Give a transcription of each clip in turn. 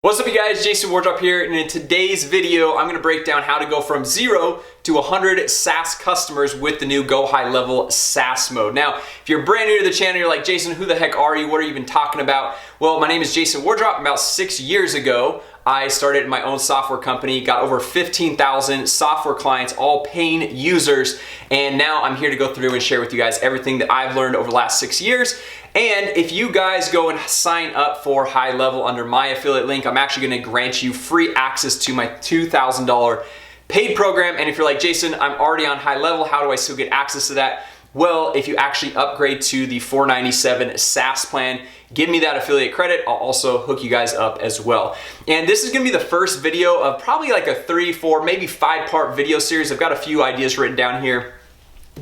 What's up you guys, Jason Wardrop here, and in today's video I'm going to break down how to go from 0 to 100 SaaS customers with the new GoHighLevel SaaS mode. Now, if you're brand new to the channel, you're like, Jason, who the heck are you? What are you even talking about? Well, my name is Jason Wardrop. About 6 years ago, I started my own software company, got over 15,000 software clients, all paying users, and now I'm here to go through and share with you guys everything that I've learned over the last 6 years. And if you guys go and sign up for HighLevel under my affiliate link, I'm actually going to grant you free access to my $2,000 paid program. And if you're like, Jason, I'm already on HighLevel, how do I still get access to that? Well, if you actually upgrade to the $497 SaaS plan, give me that affiliate credit. I'll also hook you guys up as well. And this is gonna be the first video of probably like a 3, 4, maybe 5-part video series. I've got a few ideas written down here.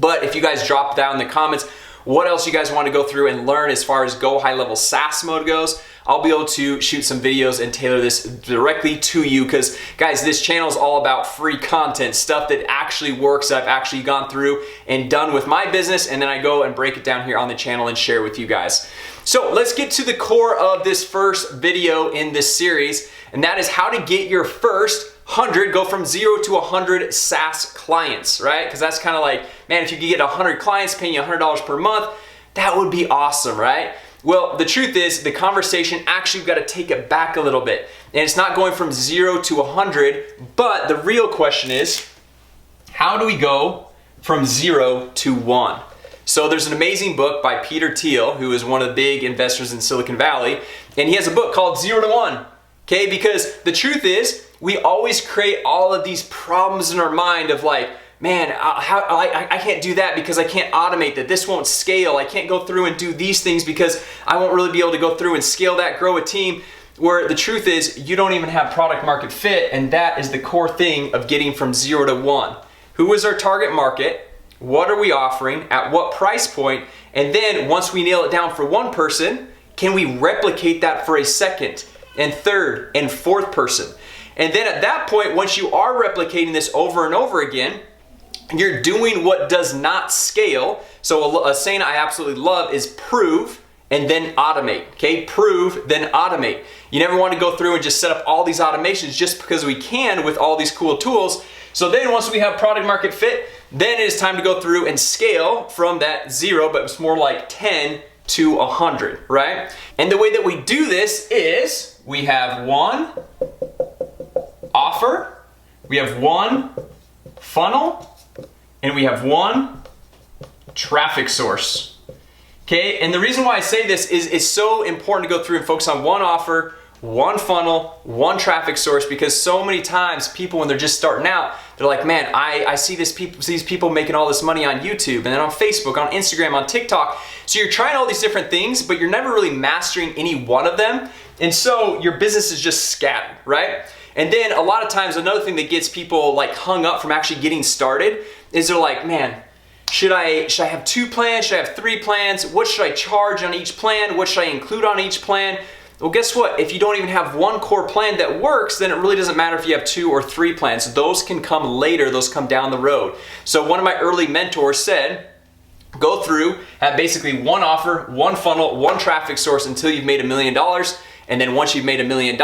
But if you guys drop down in the comments what else you guys want to go through and learn as far as GoHighLevel SaaS mode goes, I'll be able to shoot some videos and tailor this directly to you, because guys, this channel is all about free content, stuff that actually works, that I've actually gone through and done with my business, and then I go and break it down here on the channel and share with you guys. So let's get to the core of this first video in this series, and that is how to get your first 100, go from 0 to 100 SaaS clients, right? Because that's kind of like, man, if you could get 100 clients paying you $100 per month, that would be awesome, right? Well, the truth is, the conversation actually, we've got to take it back a little bit. And it's not going from 0 to 100, but the real question is, how do we go from 0 to 1? So there's an amazing book by Peter Thiel, who is one of the big investors in Silicon Valley, and he has a book called 0 to 1, okay? Because the truth is, we always create all of these problems in our mind of like, man, I can't do that because I can't automate that. This won't scale. I can't go through and do these things because I won't really be able to go through and scale that, grow a team. Where the truth is, you don't even have product market fit, and that is the core thing of getting from 0 to 1. Who is our target market? What are we offering? At what price point? And then once we nail it down for one person, can we replicate that for a second and third and fourth person? And then at that point, once you are replicating this over and over again, you're doing what does not scale. So a saying I absolutely love is prove and then automate, okay? Prove, then automate. You never want to go through and just set up all these automations just because we can with all these cool tools. So then once we have product market fit, then it is time to go through and scale from that 0, but it's more like 10 to 100, right? And the way that we do this is we have one offer, we have one funnel, and we have one traffic source. Okay, and the reason why I say this is it's so important to go through and focus on one offer, one funnel, one traffic source, because so many times people, when they're just starting out, they're like, man, I see these people making all this money on YouTube and then on Facebook, on Instagram, on TikTok. So you're trying all these different things, but you're never really mastering any one of them. And so your business is just scattered, right? And then a lot of times, another thing that gets people like hung up from actually getting started is they're like, man, should I have 2 plans? Should I have 3 plans? What should I charge on each plan? What should I include on each plan? Well, guess what? If you don't even have one core plan that works, then it really doesn't matter if you have 2 or 3 plans. Those can come later, those come down the road. So one of my early mentors said, go through, have basically one offer, one funnel, one traffic source until you've made $1 million. And then once you've made $1 million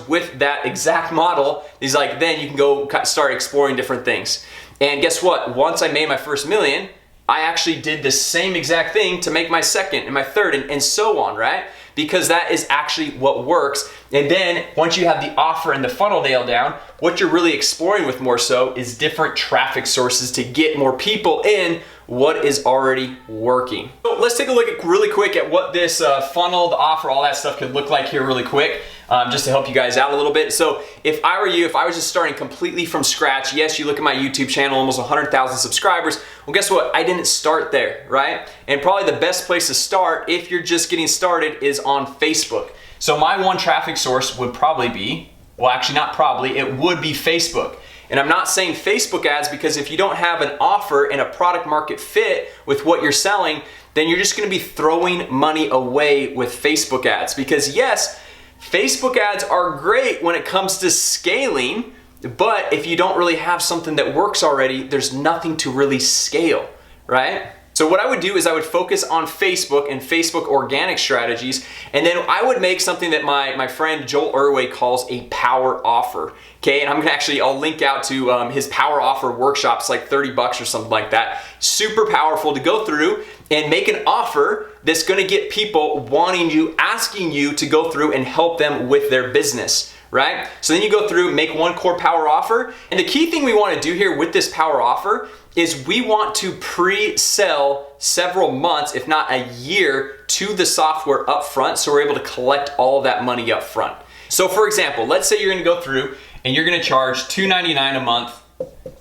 with that exact model, he's like, then you can go start exploring different things. And guess what? Once I made my first $1 million, I actually did the same exact thing to make my second and my third and so on, right? Because that is actually what works. And then once you have the offer and the funnel nailed down, what you're really exploring with more so is different traffic sources to get more people in what is already working. So let's take a look at really quick at what this funnel, the offer, all that stuff could look like here really quick, just to help you guys out a little bit. So if I were you, if I was just starting completely from scratch, yes, you look at my YouTube channel, almost 100,000 subscribers. Well, guess what? I didn't start there, right? And probably the best place to start if you're just getting started is on Facebook. So my one traffic source would probably be, well, actually not probably, it would be Facebook. And I'm not saying Facebook ads, because if you don't have an offer and a product market fit with what you're selling, then you're just gonna be throwing money away with Facebook ads. Because yes, Facebook ads are great when it comes to scaling, but if you don't really have something that works already, there's nothing to really scale, right? So what I would do is I would focus on Facebook and Facebook organic strategies, and then I would make something that my friend Joel Irway calls a power offer. Okay, and I'll link out to his power offer workshops, like $30 or something like that. Super powerful to go through and make an offer that's gonna get people wanting you, asking you to go through and help them with their business, right? So then you go through, make one core power offer. And the key thing we wanna do here with this power offer is we want to pre-sell several months, if not a year, to the software up front, so we're able to collect all of that money up front. So for example, let's say you're gonna go through and you're gonna charge $299 a month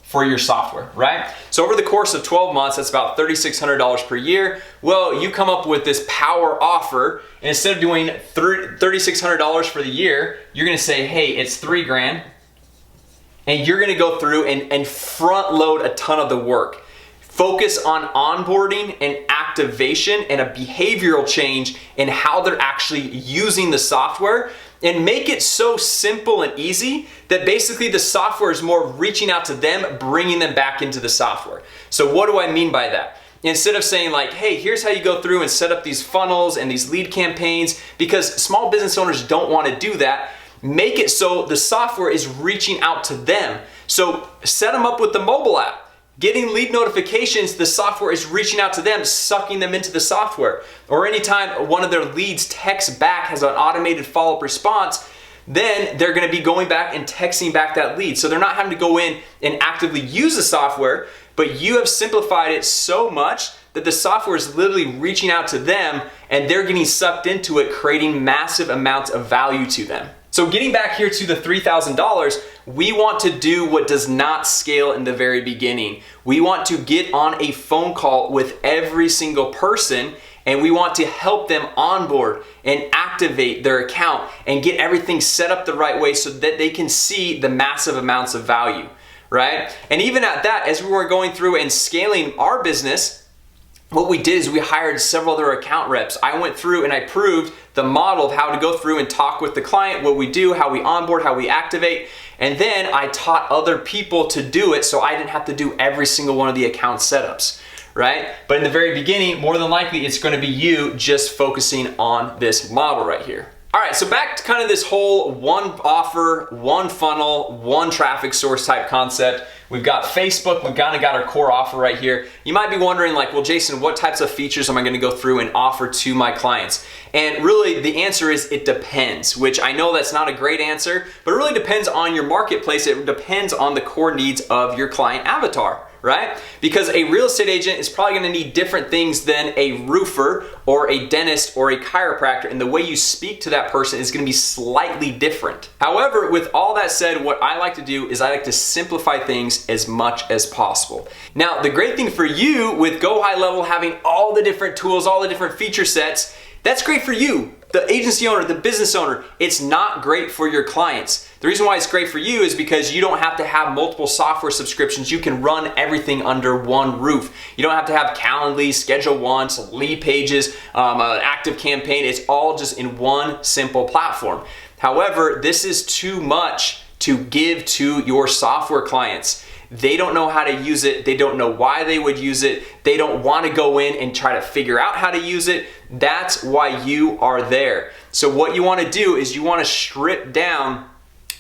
for your software, right? So over the course of 12 months, that's about $3,600 per year. Well, you come up with this power offer, and instead of doing $3,600 for the year, you're gonna say, hey, it's $3,000, and you're gonna go through and front load a ton of the work. Focus on onboarding and activation and a behavioral change in how they're actually using the software, and make it so simple and easy that basically the software is more reaching out to them, bringing them back into the software. So what do I mean by that? Instead of saying like, hey, here's how you go through and set up these funnels and these lead campaigns, because small business owners don't want to do that, make it so the software is reaching out to them. So set them up with the mobile app. Getting lead notifications, the software is reaching out to them, sucking them into the software. Or anytime one of their leads texts back, has an automated follow-up response, then they're gonna be going back and texting back that lead. So they're not having to go in and actively use the software, but you have simplified it so much that the software is literally reaching out to them and they're getting sucked into it, creating massive amounts of value to them. So getting back here to the $3,000, we want to do what does not scale in the very beginning. We want to get on a phone call with every single person, and we want to help them onboard and activate their account and get everything set up the right way so that they can see the massive amounts of value, right? And even at that, as we were going through and scaling our business, what we did is we hired several other account reps. I went through and I proved the model of how to go through and talk with the client, what we do, how we onboard, how we activate, and then I taught other people to do it so I didn't have to do every single one of the account setups, right? But in the very beginning, more than likely, it's gonna be you just focusing on this model right here. All right, so back to kind of this whole one offer, one funnel, one traffic source type concept. We've got Facebook, we've kind of got our core offer right here. You might be wondering like, well, Jason, what types of features am I gonna go through and offer to my clients? And really the answer is it depends, which I know that's not a great answer, but it really depends on your marketplace. It depends on the core needs of your client avatar, right? Because a real estate agent is probably gonna need different things than a roofer or a dentist or a chiropractor, and the way you speak to that person is gonna be slightly different. However, with all that said, what I like to do is I like to simplify things as much as possible. Now, the great thing for you with GoHighLevel having all the different tools, all the different feature sets, that's great for you, the agency owner, the business owner. It's not great for your clients. The reason why it's great for you is because you don't have to have multiple software subscriptions. You can run everything under one roof. You don't have to have Calendly, Schedule Once, lead pages, active campaign. It's all just in one simple platform. However, this is too much to give to your software clients. They don't know how to use it. They don't know why they would use it. They don't want to go in and try to figure out how to use it. That's why you are there. So what you want to do is you want to strip down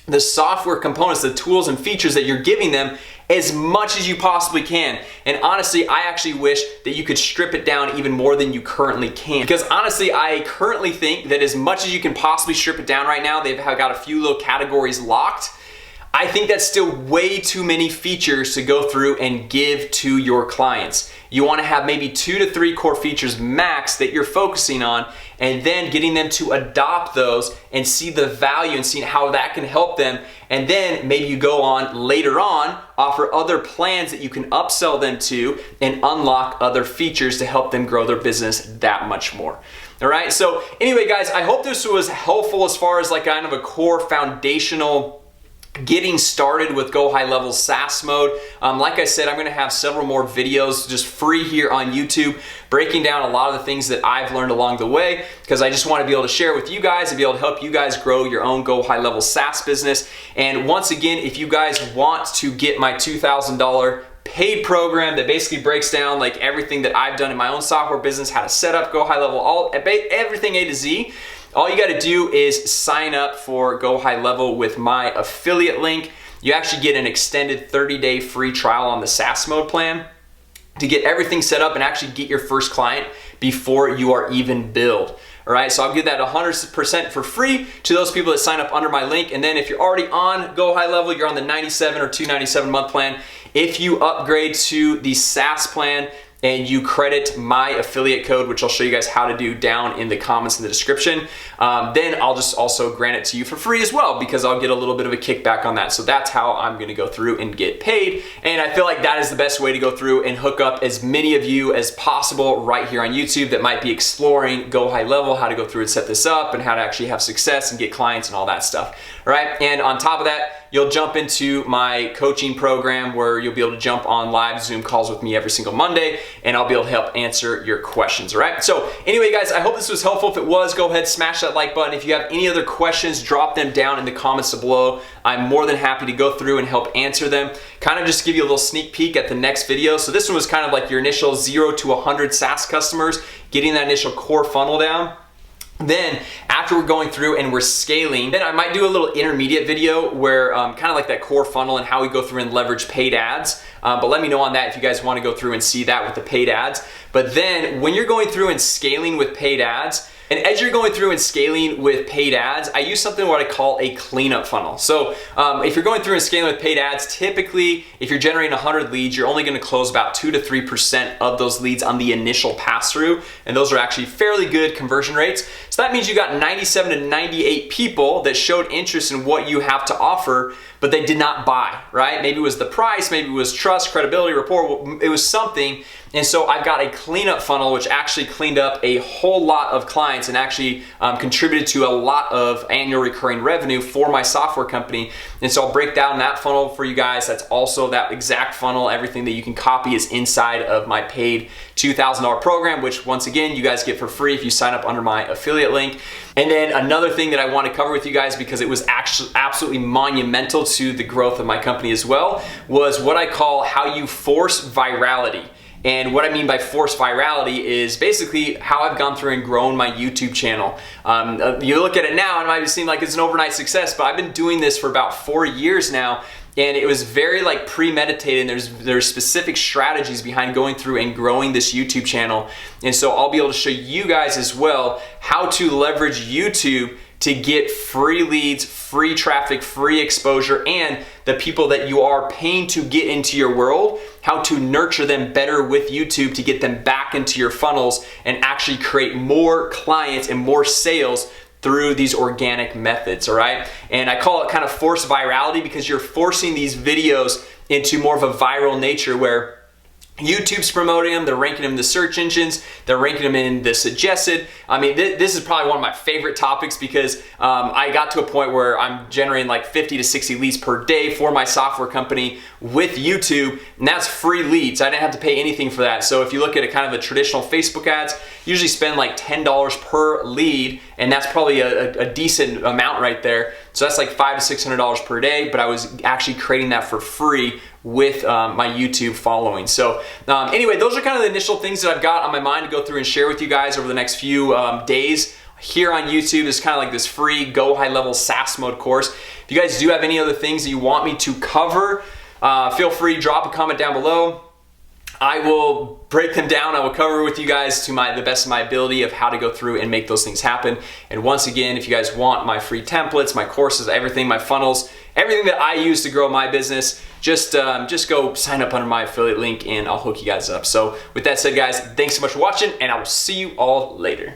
the software components, the tools and features that you're giving them as much as you possibly can. And honestly, I actually wish that you could strip it down even more than you currently can. Because honestly, I currently think that as much as you can possibly strip it down right now, they've got a few little categories locked. I think that's still way too many features to go through and give to your clients. You want to have maybe 2 to 3 core features max that you're focusing on, and then getting them to adopt those and see the value and see how that can help them. And then maybe you go on later on, offer other plans that you can upsell them to and unlock other features to help them grow their business that much more. All right, so anyway guys, I hope this was helpful as far as like kind of a core foundational getting started with GoHighLevel SaaS mode. Like I said, I'm gonna have several more videos just free here on YouTube, breaking down a lot of the things that I've learned along the way, because I just want to be able to share with you guys and be able to help you guys grow your own GoHighLevel SaaS business. And once again, if you guys want to get my $2,000 paid program that basically breaks down like everything that I've done in my own software business, how to set up GoHighLevel, everything A to Z. All you got to do is sign up for GoHighLevel with my affiliate link. You actually get an extended 30-day free trial on the SaaS mode plan to get everything set up and actually get your first client before you are even billed. All right, so I'll give that 100% for free to those people that sign up under my link. And then if you're already on GoHighLevel, you're on the 97 or 297 month plan. If you upgrade to the SaaS plan and you credit my affiliate code, which I'll show you guys how to do down in the comments in the description, then I'll just also grant it to you for free as well, because I'll get a little bit of a kickback on that. So that's how I'm gonna go through and get paid. And I feel like that is the best way to go through and hook up as many of you as possible right here on YouTube that might be exploring GoHighLevel, how to go through and set this up and how to actually have success and get clients and all that stuff. All right, and on top of that, you'll jump into my coaching program where you'll be able to jump on live Zoom calls with me every single Monday, and I'll be able to help answer your questions, all right? So anyway, guys, I hope this was helpful. If it was, go ahead, smash that like button. If you have any other questions, drop them down in the comments below. I'm more than happy to go through and help answer them. Kind of just give you a little sneak peek at the next video. So this one was kind of like your initial 0 to 100 SaaS customers, getting that initial core funnel down. Then after we're going through and we're scaling, then I might do a little intermediate video where kind of like that core funnel and how we go through and leverage paid ads. But let me know on that if you guys want to go through and see that with the paid ads. But then when you're going through and scaling with paid ads, and as you're going through and scaling with paid ads, I use something what I call a cleanup funnel. So if you're going through and scaling with paid ads, typically if you're generating 100 leads, you're only gonna close about 2 to 3% of those leads on the initial pass through. And those are actually fairly good conversion rates. So that means you got 97 to 98 people that showed interest in what you have to offer, but they did not buy, right? Maybe it was the price, maybe it was trust, credibility, rapport, it was something. And so I've got a cleanup funnel which actually cleaned up a whole lot of clients and actually contributed to a lot of annual recurring revenue for my software company. And so I'll break down that funnel for you guys. That's also that exact funnel. Everything that you can copy is inside of my paid $2,000 program, which once again, you guys get for free if you sign up under my affiliate link. And then another thing that I want to cover with you guys, because it was actually absolutely monumental to the growth of my company as well, was what I call how you force virality. And what I mean by forced virality is basically how I've gone through and grown my YouTube channel. You look at it now and it might seem like it's an overnight success, but I've been doing this for about 4 years now. And it was very like premeditated, and there's specific strategies behind going through and growing this YouTube channel. And so I'll be able to show you guys as well how to leverage YouTube to get free leads, free traffic, free exposure, and the people that you are paying to get into your world, how to nurture them better with YouTube to get them back into your funnels and actually create more clients and more sales through these organic methods, all right? And I call it kind of forced virality because you're forcing these videos into more of a viral nature where YouTube's promoting them, they're ranking them in the search engines, they're ranking them in the suggested. I mean, this is probably one of my favorite topics because I got to a point where I'm generating like 50 to 60 leads per day for my software company with YouTube, and that's free leads. I didn't have to pay anything for that. So if you look at a kind of a traditional Facebook ads, you usually spend like $10 per lead, and that's probably a decent amount right there. So that's like $500 to $600 per day, but I was actually creating that for free with my YouTube following. So anyway, those are kind of the initial things that I've got on my mind to go through and share with you guys over the next few days. Here on YouTube is kind of like this free GoHighLevel SaaS mode course. If you guys do have any other things that you want me to cover, feel free, drop a comment down below. I will break them down. I will cover with you guys to the best of my ability of how to go through and make those things happen. And once again, if you guys want my free templates, my courses, everything, my funnels, everything that I use to grow my business, just go sign up under my affiliate link and I'll hook you guys up. So with that said, guys, thanks so much for watching, and I will see you all later.